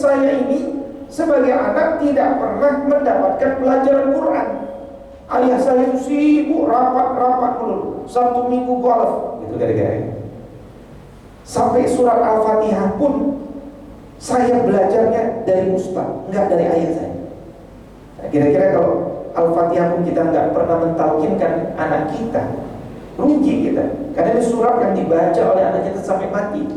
saya ini sebagai anak tidak pernah mendapatkan pelajaran Quran. Ayah saya itu sibuk rapat dulu, Sabtu Minggu golf, gitu gara-gara. Sampai surat Al-Fatihah pun saya belajarnya dari ustaz, enggak dari ayah saya. Nah, kira-kira kalau Al-Fatihah pun kita enggak pernah mentalkinkan anak kita, rugi kita. Karena ini surat yang dibaca oleh anak kita sampai mati.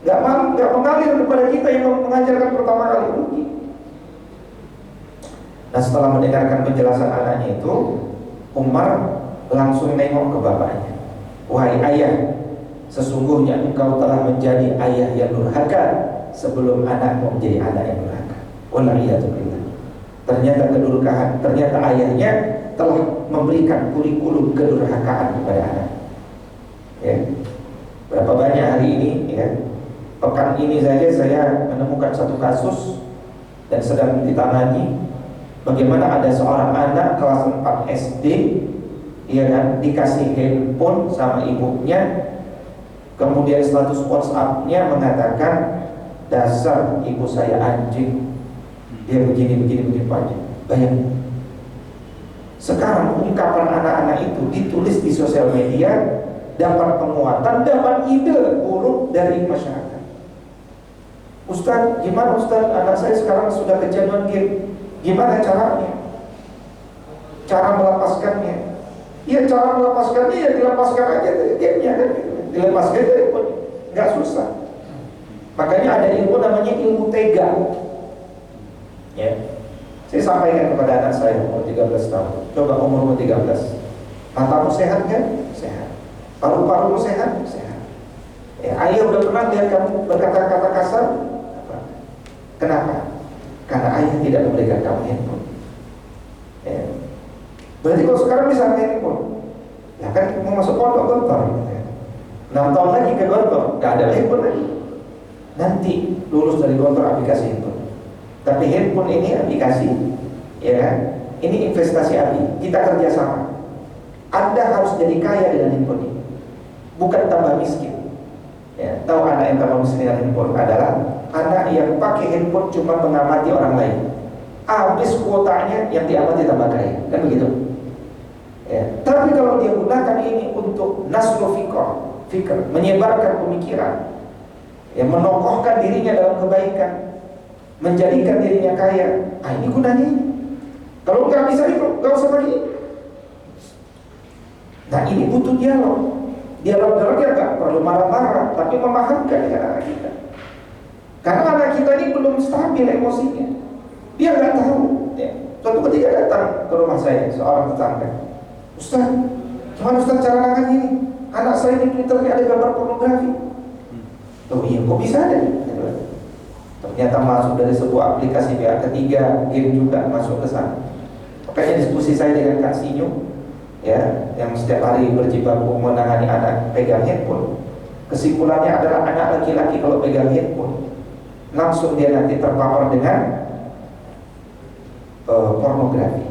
Enggak mengalir kepada kita yang mengajarkan pertama kali, rugi. Nah, setelah mendengarkan penjelasan anaknya itu, Umar langsung nengok ke bapaknya. Wahai ayah, sesungguhnya engkau telah menjadi ayah yang durhaka sebelum anakmu menjadi anak yang durhaka. Waliyatubillah. Ternyata ayahnya telah memberikan kurikulum kedurhakaan kepada anak. Ya. Berapa banyak hari ini, ya, pekan ini saja saya menemukan satu kasus dan sedang ditangani. Bagaimana ada seorang anak kelas 4 SD, ya kan, dikasih handphone sama ibunya, kemudian status WhatsApp-nya mengatakan dasar ibu saya anjing, dia begini panjang. Bayangin. Sekarang ungkapan anak-anak itu ditulis di sosial media, dapat penguatan, dapat ide buruk dari masyarakat. Ustaz, gimana Ustaz? Anak saya sekarang sudah kecanduan game. Gimana caranya? Cara melepaskannya? Ya, cara melepaskannya ya dilepaskan aja dari gamenya kan? Dilepaskan dari pun nggak susah. Makanya ada ilmu namanya ilmu tega. Ya, saya sampaikan kepada anak saya umur 13 tahun. Coba umur 13, matamu sehat kan? Sehat. Paru-parumu sehat? Sehat. Ya, ayah udah pernah lihat kamu berkata-kata kasar? Apa? Kenapa? Karena ayah tidak memberikan kamu handphone. Ya. Berarti kalau sekarang bisa handphone, ya kan mau masuk pondok gontor, ya. 6 tahun lagi ke gontor, gak ada handphone lagi. Nanti lulus dari gontor aplikasi handphone. Tapi handphone ini aplikasi, ya kan? Ini investasi Abi. Kita kerjasama. Anda harus jadi kaya dengan handphone ini, bukan tambah miskin. Ya, tahu anak yang tambah miskin dengan handphone adalah anak yang pakai handphone cuma mengamati orang lain. Habis kuotanya yang diamati tambah kaya, kan begitu? Ya. Tapi kalau dia gunakan ini untuk nasru fikr, menyebarkan pemikiran, yang menokohkan dirinya dalam kebaikan, menjadikan dirinya kaya, ini gunanya ini. Kalau nggak bisa itu, nggak usah pakai. Nah, ini butuh dialog. Dialog ya nggak perlu marah-marah, tapi memahamkan ya anak kita. Karena anak kita ini belum stabil emosinya. Dia nggak tahu. Ya. Suatu ketika datang ke rumah saya seorang tetangga, Ustaz, gimana Ustaz cara nangani ini? Anak saya di Twitternya ada gambar pornografi. Oh iya, kok bisa ada? Ternyata masuk dari sebuah aplikasi pihak ketiga, game juga masuk ke sana. Makanya diskusi saya dengan Kak Sinyu, ya, yang setiap hari berjibaku menangani anak pegang handphone, kesimpulannya adalah anak laki-laki kalau pegang handphone langsung dia nanti terpapar dengan pornografi.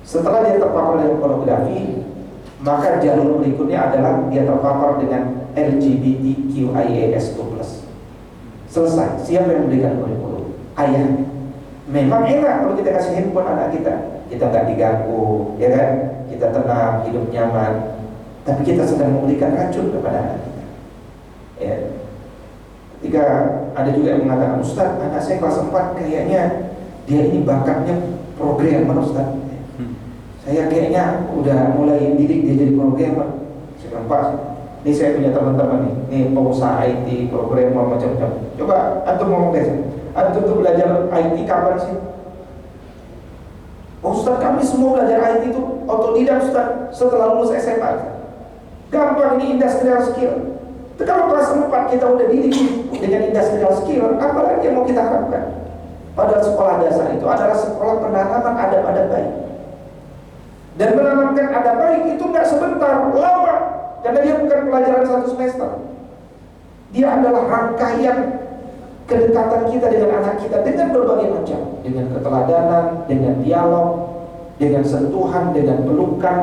Setelah dia terpapar dengan pornografi, maka jalur berikutnya adalah dia terpapar dengan LGBTQIA+. Selesai. Siapa yang memberikan kurikulum? Ayah. Memang enak kalau kita kasih handphone anak kita nggak diganggu, ya kan? Kita tenang, hidup nyaman. Tapi kita sedang memberikan racun kepada anak kita. Ya. Ketika ada juga yang mengatakan, Ustaz, anak saya kelas 4 kayaknya dia ini bakatnya programmer, Ustaz. Saya kayaknya udah mulai didik dia jadi programmer. Saya bilang, Pak, ini saya punya teman-teman nih pengusaha IT, programmer macam-macam. Coba antum ngomong guys, antum tuh belajar IT kapan sih? Oh, Ustaz, kami semua belajar IT itu otodidak, Ustaz, setelah lulus SMA. Gampang, ini industrial skill. Tapi kalau kelas 4 kita udah didik dengan industrial skill, apa lagi yang mau kita harapkan? Padahal sekolah dasar itu adalah sekolah penanaman adab-adab baik. Dan menanamkan adab baik itu nggak sebentar, lama. Karena dia bukan pelajaran 1 semester. Dia adalah rangkaian kedekatan kita dengan anak kita dengan berbagai macam, dengan keteladanan, dengan dialog, dengan sentuhan, dengan pelukan,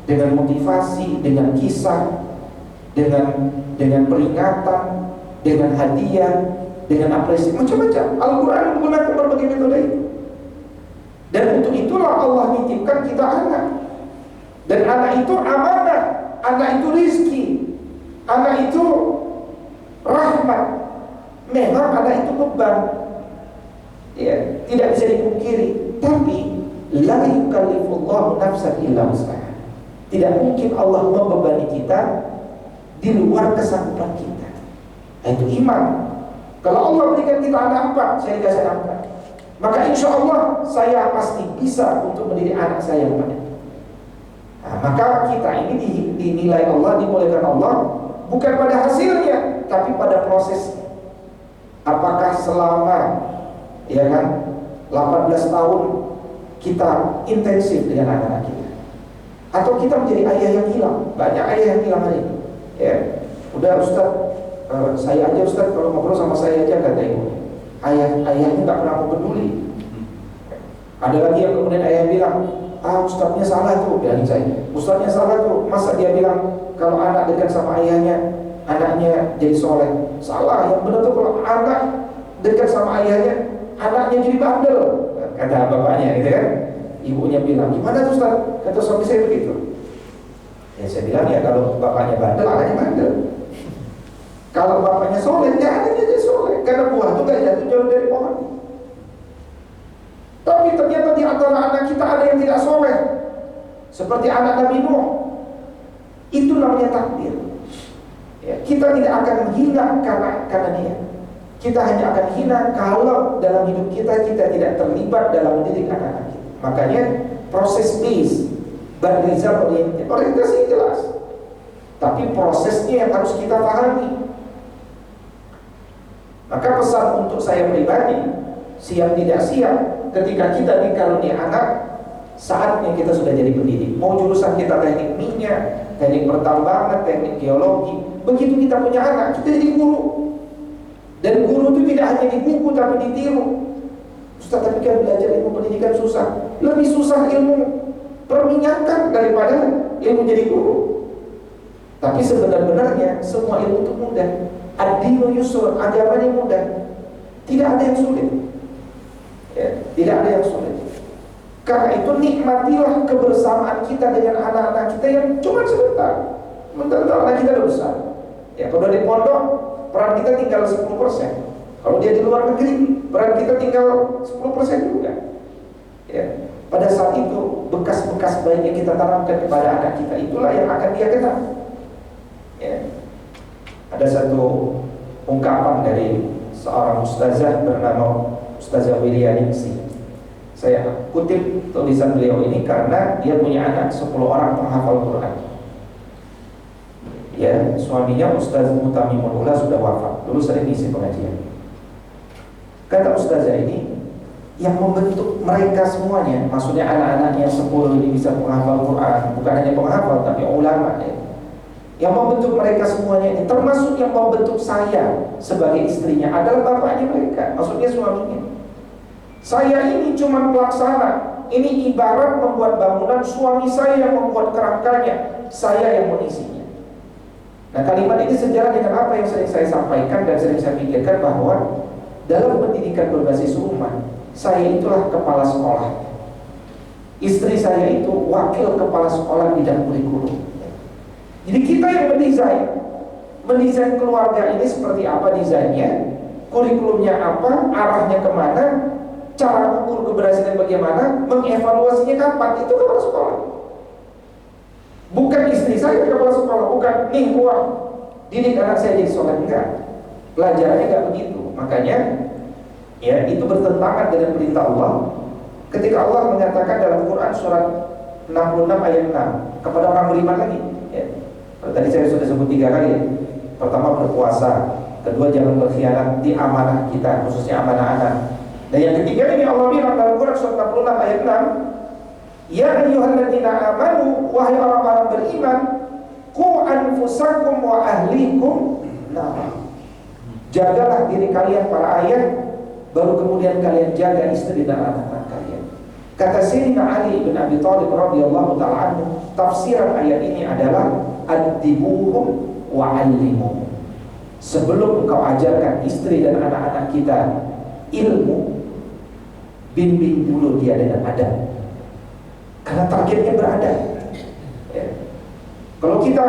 dengan motivasi, dengan kisah, dengan peringatan, dengan hadiah, dengan apresiasi macam-macam. Al-Quran menggunakan berbagai metode itu. Dan untuk itulah Allah nitipkan kita anak. Dan anak itu amanah, anak itu rizki, anak itu rahmat. Memang anak itu beban, ya, tidak bisa dipungkiri. Tapi la yukallifullahu nafsan illa wus'aha. Tidak mungkin Allah membebani kita di luar kesanggupan kita. Nah, itu iman. Kalau Allah berikan kita anak 4, saya dikasih anak 4, maka insya Allah saya pasti bisa untuk mendidik anak saya kepada. Nah, maka kita ini dinilai Allah, dimuliakan Allah bukan pada hasilnya, tapi pada prosesnya. Apakah selama, ya kan, 18 tahun kita intensif dengan anak-anak kita, atau kita menjadi ayah yang hilang? Banyak ayah yang hilang hari ini. Ya, udah Ustaz, saya aja Ustaz kalau ngobrol sama saya aja kata ibu, ayahnya nggak pernah mau peduli. Ada lagi yang kemudian ayah bilang, Ustaznya salah tuh, bilangin saya, Ustaznya salah tuh, masa dia bilang kalau anak dekat sama ayahnya anaknya jadi soleh? Salah, yang benar tuh kalau anak dekat sama ayahnya anaknya jadi bandel, kata bapaknya gitu kan. Ibunya bilang, gimana tuh Ustaz? Kata suami saya begitu. Ya saya bilang, ya kalau bapaknya bandel, anaknya bandel. Kalau bapaknya soleh, ya anaknya jadi soleh, karena buah itu gak jatuh jauh dari pohon. Tapi ternyata di antara anak kita ada yang tidak soleh, seperti anak Nabi Nuh. Itu namanya takdir. Ya, kita tidak akan hina karena dia. Kita hanya akan hina kalau dalam hidup kita tidak terlibat dalam mendidik anak-anak kita. Makanya proses base dan result orientasi jelas, tapi prosesnya yang harus kita pahami. Maka pesan untuk saya pribadi, siap tidak siap, ketika kita dikaruniai anak, saatnya kita sudah jadi pendidik. Mau jurusan kita teknik minyak, teknik pertambangan, teknik geologi, begitu kita punya anak, kita jadi guru. Dan guru itu tidak hanya di buku tapi ditiru. Ustaz, tapi kan belajar ilmu pendidikan susah. Lebih susah ilmu perminyakan daripada ilmu jadi guru. Tapi sebenarnya semua ilmu itu mudah. Ad-dinu yusur, agama ini mudah. Tidak ada yang sulit. Ya, tidak ada yang sulit. Karena itu nikmatilah kebersamaan kita dengan anak-anak kita yang cuma sebentar. Sebentar anak kita udah besar. Ya, kalau di pondok peran kita tinggal 10%. Kalau dia di luar negeri, peran kita tinggal 10% juga. Ya, pada saat itu bekas-bekas baik yang kita tanamkan kepada anak kita itulah yang akan dia kenal. Ya. Ada satu ungkapan dari seorang ustazah bernama Ustazah Wiryaningsi. Saya kutip tulisan beliau ini karena dia punya anak 10 orang penghafal Quran. Ya, suaminya Ustaz Mutamimun Ula sudah wafat. Dulu sering isi pengajian. Kata ustazah ini, yang membentuk mereka semuanya, maksudnya anak-anaknya 10 ini bisa menghafal Quran, bukan hanya penghafal tapi ulama ya. Yang membentuk mereka semuanya ini, termasuk yang membentuk saya sebagai istrinya, adalah bapaknya mereka, maksudnya suaminya. Saya ini cuma pelaksana. Ini ibarat membuat bangunan, suami saya yang membuat kerangkanya, saya yang mengisinya. Nah, kalimat ini sejalan dengan apa yang sering saya sampaikan dan sering saya pikirkan, bahwa dalam pendidikan berbasis rumah, saya itulah kepala sekolah. Istri saya itu wakil kepala sekolah bidang kurikulum. Jadi kita yang mendesain keluarga ini seperti apa desainnya, kurikulumnya apa, arahnya kemana, cara ukur keberhasilan bagaimana, mengevaluasinya kapan, itu kepala sekolah. Bukan istri saya kepala sekolah, bukan nih uang didik anak saya jadi soleh, enggak. Pelajarannya enggak begitu. Makanya ya itu bertentangan dengan perintah Allah. Ketika Allah mengatakan dalam Quran surat 66 ayat 6 kepada orang beriman lagi ya. Tadi saya sudah sebut 3 kali ya. Pertama berpuasa, kedua jangan berkhianat di amanah kita, khususnya amanah anak. Dan yang ketiga ini Allah bilang dalam Quran surat 66 ayat 6, ya ayyuhalladzina amanu, wahai orang-orang beriman, qu anfusakum wa ahlikum nar. Jagalah diri kalian para ayah, baru kemudian kalian jaga istri dan anak-anak kalian. Kata Sayyidina Ali bin Abi Thalib radhiyallahu ta'ala anhu, tafsiran ayat ini adalah ad-dibuhum wa 'allimuhum. sebelum engkau ajarkan istri dan anak-anak kita ilmu, bimbing dulu dia dengan adab. Karena targetnya beradab. Ya. Kalau kita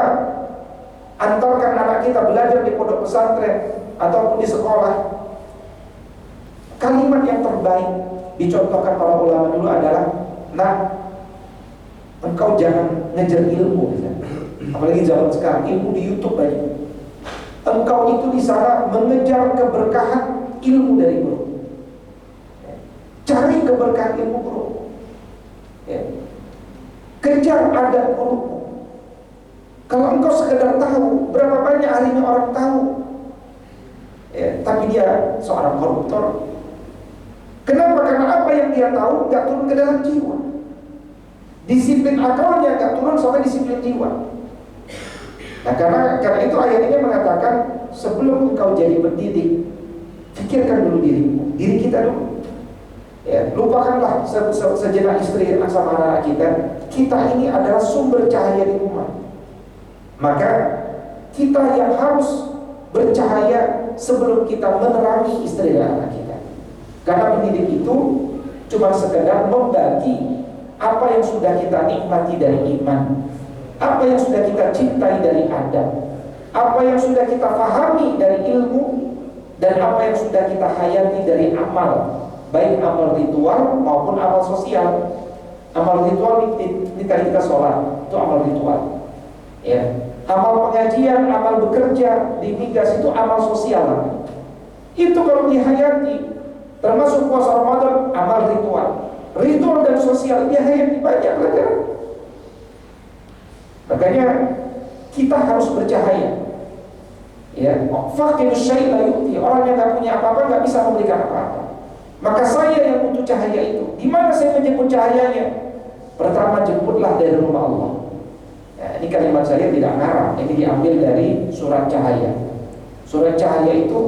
antarkan anak kita belajar di pondok pesantren ataupun di sekolah, kalimat yang terbaik dicontohkan para ulama dulu adalah, nah, engkau jangan ngejar ilmu, apalagi zaman sekarang ilmu di YouTube banyak. Engkau itu di sana mengejar keberkahan ilmu dari guru. Cari keberkahan ilmu guru. Ya. Kejar adab guru. Kalau engkau sekedar tahu, berapa banyak harinya orang tahu, ya, tapi dia seorang koruptor. Kenapa? Karena apa yang dia tahu gak turun ke dalam jiwa. Disiplin akalnya gak turun sampai disiplin jiwa. Nah, karena itu ayat ini mengatakan, sebelum engkau jadi pendidik, pikirkan dulu diri kita dulu. Ya, lupakanlah sejenak istri sama anak kita. Kita ini adalah sumber cahaya di rumah. Maka kita yang harus bercahaya sebelum kita menerangi istri dan anak kita. Karena pendidik itu cuma sekedar membagi apa yang sudah kita nikmati dari iman, apa yang sudah kita cintai dari adab, apa yang sudah kita pahami dari ilmu, dan apa yang sudah kita hayati dari amal, baik amal ritual maupun amal sosial. Amal ritual ini tadi kita sholat, itu amal ritual. Ya. Amal pengajian, amal bekerja di migas itu amal sosial. Itu kalau dihayati, termasuk puasa Ramadan, amal ritual. Ritual dan sosial dihayati banyak pelajaran. Makanya kita harus bercahaya. Ya, faqirus syai' la yu'ti. Orang yang tidak punya apa-apa tidak bisa memberikan apa-apa. Maka saya yang butuh cahaya itu. Di mana saya menjemput cahayanya? Pertama, jemputlah dari rumah Allah. Ya, ini kalimat saya tidak ngarang. Ini diambil dari surat Cahaya. Surat Cahaya itu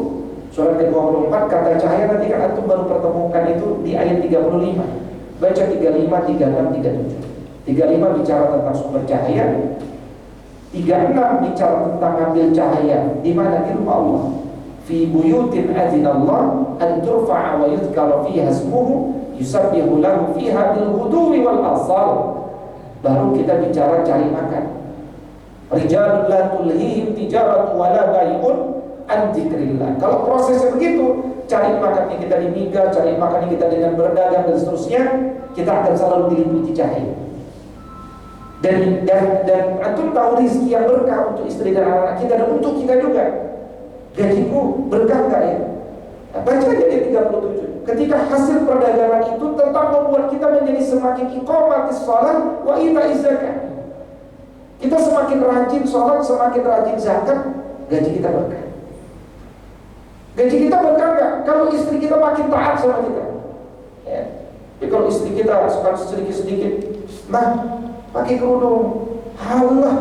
surat ke-24, kata cahaya nanti kan antum baru pertemukan itu di ayat 35. Baca 35, 36, 37. 35 bicara tentang sumber cahaya, 36 bicara tentang ambil cahaya. Di mana? Di rumah Allah. Fi buyutin adzinallah an turfa'a wa yudhkara fiha ismuhu yusabbihu lahu fiha bil ghudwi wal asal. Baru kita bicara cari makan. Rijalun la tulhihim tijaratu wa la bai'un an dzikrillah. Kalau prosesnya begitu, cari makannya kita di miga, cari makannya kita dengan berdagang dan seterusnya, kita akan selalu diliputi cahaya. Dan antum tahu rezeki yang berkah untuk istri dan anak kita dan untuk kita juga. Gajiku berkah enggak ya? Nah, baca aja di 37. Ketika hasil perdagangan itu tetap membuat kita menjadi semakin iqamatis shalah wa ita'iz zakat. Kita semakin rajin sholat, semakin rajin zakat, gaji kita berkah. Gaji kita berkah enggak? Kalau istri kita makin taat sama kita. Ya. Jadi kalau istri kita suka sedikit-sedikit, mah pakai kerudung, Allah,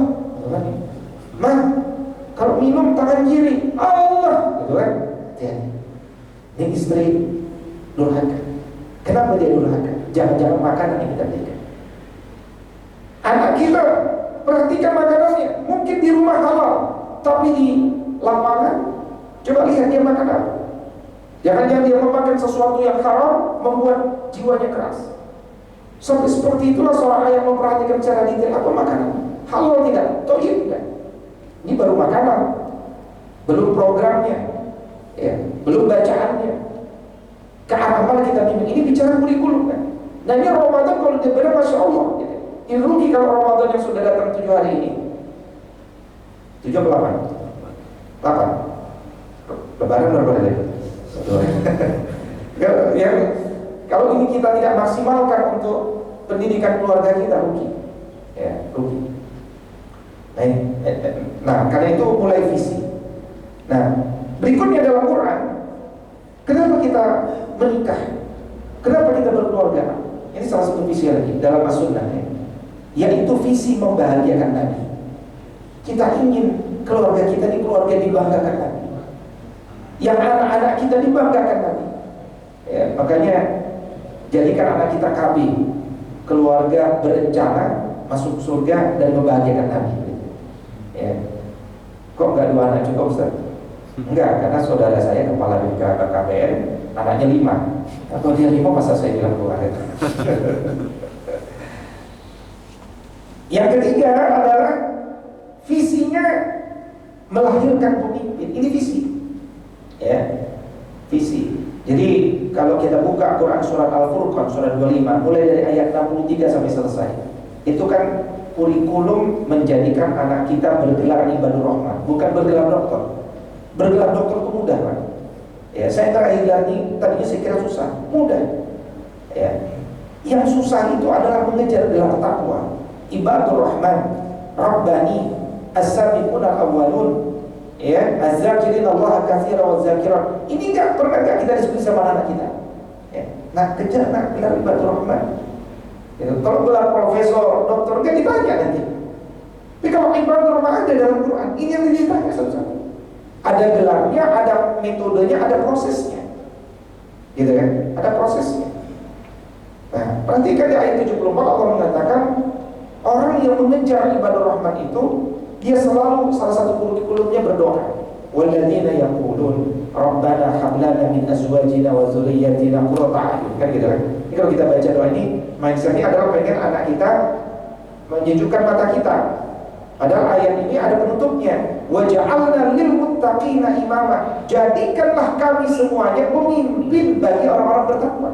mah kalau minum tangan kiri, Allah, gitu kan? Ya. Ini istri durhaka. Kenapa dia durhaka? Jangan-jangan makanan yang kita berikan. Anak kita perhatikan makanannya. Mungkin di rumah halal, tapi di lapangan coba lihat dia makan apa. Jangan-jangan dia memakan sesuatu yang haram, membuat jiwanya keras. Sampai seperti itulah seorang ayah memperhatikan secara detail apa makanan. Halal tidak? Thayyib tidak? Ini baru makanan, belum programnya, ya, belum bacaannya. Ke arah mana kita bimbing? Ini bicara kurikulum kan. Nah ini Ramadan kalau dia benar, Masya Allah gitu. Ini rugi kalau Ramadan yang sudah datang 7 hari ini. 7 atau 8? 8. Lebaran berapa hari? 1 hari. Ya, kalau ini kita tidak maksimalkan untuk pendidikan keluarga kita, rugi. Ya, rugi. Nah, karena itu mulai visi. Nah, berikutnya dalam Quran, kenapa kita menikah? Kenapa kita berkeluarga? Ini salah satu visi lagi dalam As-Sunnah, yaitu visi membahagiakan Nabi. Kita ingin keluarga kita ini keluarga dibanggakan Nabi, yang anak-anak kita dibanggakan Nabi. Ya, makanya jadikan anak kita KB, keluarga berencana masuk surga dan membahagiakan Nabi. Ya. Kok nggak 2 anak juga Ustaz? Enggak, karena saudara saya kepala BKKBN, anaknya 5. Atau dia 5 masa saya bilang keluar. Yang ketiga adalah visinya melahirkan pemimpin. Ini visi, ya, visi. Jadi kalau kita buka Quran surat Al-Furqan surat 25 mulai dari ayat 63 sampai selesai, itu kan kurikulum menjadikan anak kita bergelar ibadur rahman, bukan bergelar dokter. Bergelar dokter itu mudah, Pak. Ya, saya terakhir ini tadinya saya kira susah, mudah. Ya. Yang susah itu adalah mengejar gelar takwa. Ibadur rahman, rabbani, as-sabiqun al-awwalun, ya, az-zakirin Allah katsira wa zakirat. Ini enggak kita disebut sama anak kita. Ya. Nah, kejar gelar ibadur rahman. Ya, kalau gelar profesor, dokter enggak ditanya nanti. Tapi kalau ibadur rahman ada dalam Quran, ini yang ditanya satu-satu. Ada gelarnya, ada metodenya, ada prosesnya. Gitu kan? Ada prosesnya. Nah, perhatikan di ayat 74 Allah mengatakan orang yang mengejar ibadah rahman itu dia selalu salah satu kurikulumnya berdoa. Walladzina yaqulun rabbana hab lana min azwajina wa dzurriyyatina qurrata a'yun. Kan gitu kan? Ini kalau kita baca doa ini, mindsetnya adalah pengen anak kita menyejukkan mata kita. Padahal ayat ini ada penutupnya. Waja'alna lil muttaqina imama. Jadikanlah kami semuanya pemimpin bagi orang-orang bertakwa.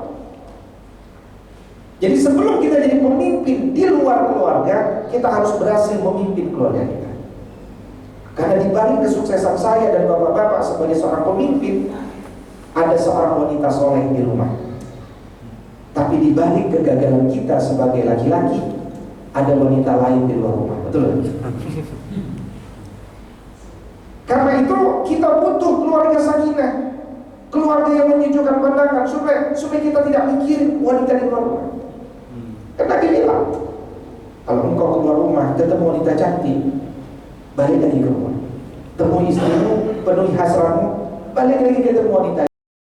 Jadi sebelum kita jadi pemimpin di luar keluarga, kita harus berhasil memimpin keluarga kita. Karena di balik kesuksesan saya dan bapak-bapak sebagai seorang pemimpin, ada seorang wanita soleh di rumah. Tapi di balik kegagalan kita sebagai laki-laki, ada wanita lain di luar rumah. Betul? Karena itu kita butuh keluarga sakinah, keluarga yang menyejukkan pandangan, supaya kita tidak mikirin wanita di luar rumah. Karena dia bilang, kalau engkau keluar rumah ketemu wanita cantik, balik lagi ke rumah. Temui istrimu, penuhi hasratmu, balik lagi ketemu wanita